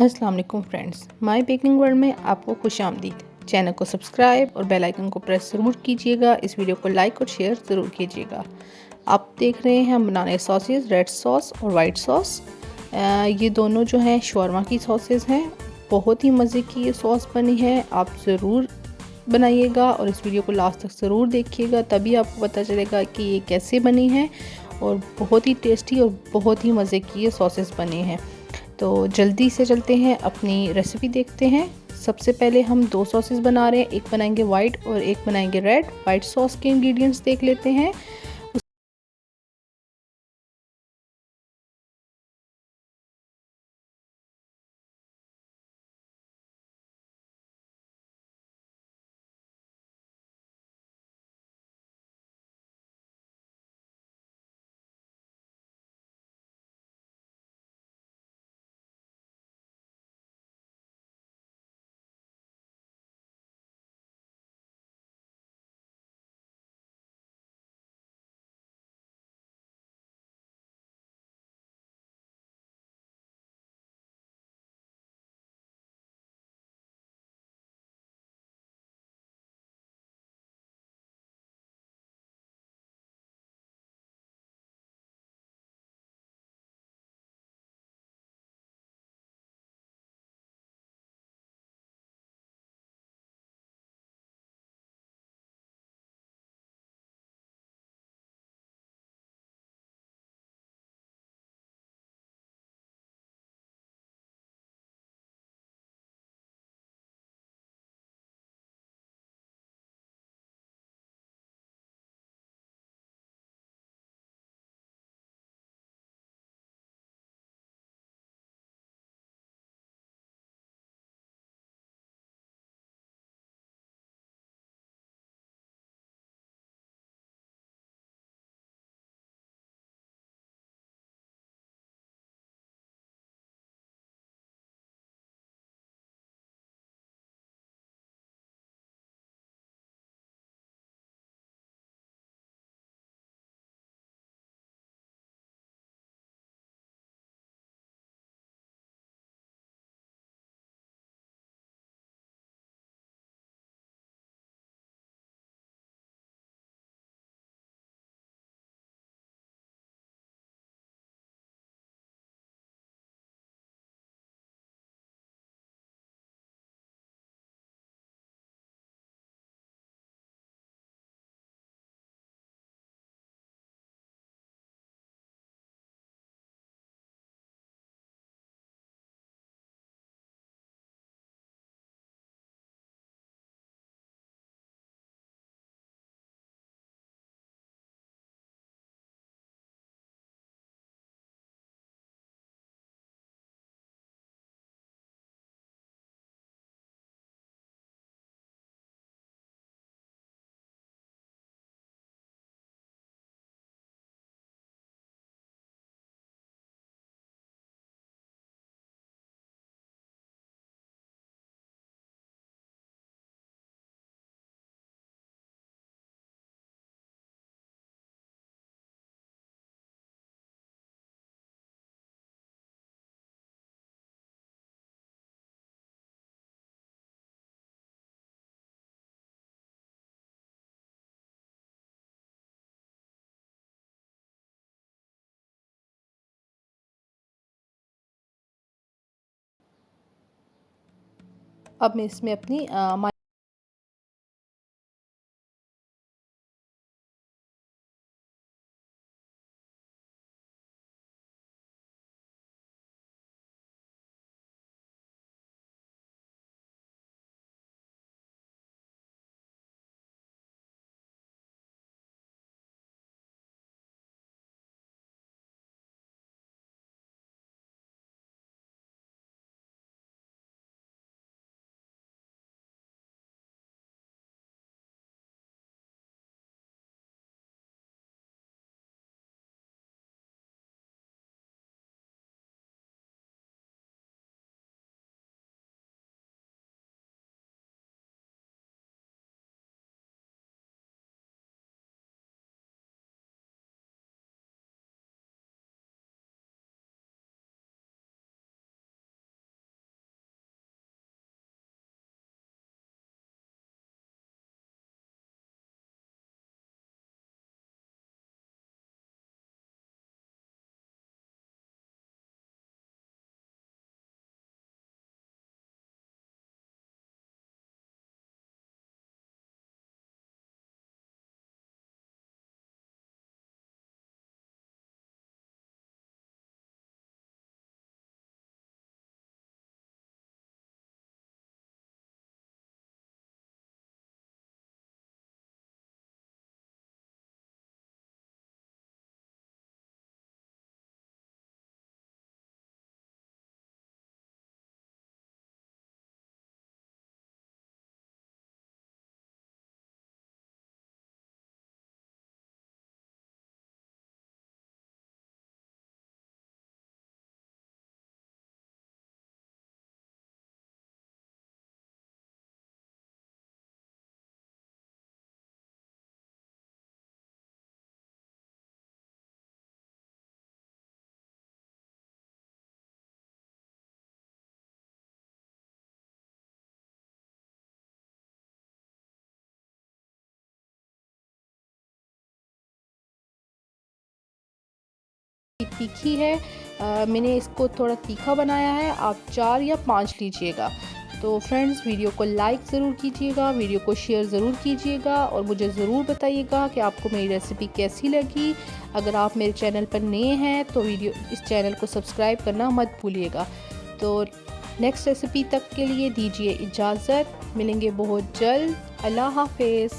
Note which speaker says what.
Speaker 1: अस्सलाम वालेकुम friends, my baking world में आपको खुशामदीद। चैनल को सब्सक्राइब और बेल आइकन को प्रेस ज़रूर कीजिएगा। इस वीडियो को लाइक और शेयर ज़रूर कीजिएगा। आप देख रहे हैं हम बनाने सॉसेस, रेड सॉस और वाइट सॉस। ये दोनों जो हैं शौरमा की सॉसेस हैं। बहुत ही मज़े की ये सॉस बनी है। आप ज़रूर बनाइएगा और इस वीडियो को लास्ट तक ज़रूर देखिएगा, तभी आपको पता चलेगा कि ये कैसे बनी है। और बहुत ही टेस्टी और बहुत ही मज़े की ये सॉसेस बनी हैं। तो जल्दी से चलते हैं, अपनी रेसिपी देखते हैं। सबसे पहले हम दो सॉसेस बना रहे हैं, एक बनाएंगे वाइट और एक बनाएंगे रेड। वाइट सॉस के इंग्रेडिएंट्स देख लेते हैं। अब मैं इसमें अपनी तीखी है, मैंने इसको थोड़ा तीखा बनाया है, आप 4 या 5 लीजिएगा। तो फ्रेंड्स, वीडियो को लाइक ज़रूर कीजिएगा, वीडियो को शेयर ज़रूर कीजिएगा और मुझे ज़रूर बताइएगा कि आपको मेरी रेसिपी कैसी लगी। अगर आप मेरे चैनल पर नए हैं तो इस चैनल को सब्सक्राइब करना मत भूलिएगा। तो नेक्स्ट रेसिपी तक के लिए दीजिए इजाज़त, मिलेंगे बहुत जल्द। अल्लाह हाफ़िज़।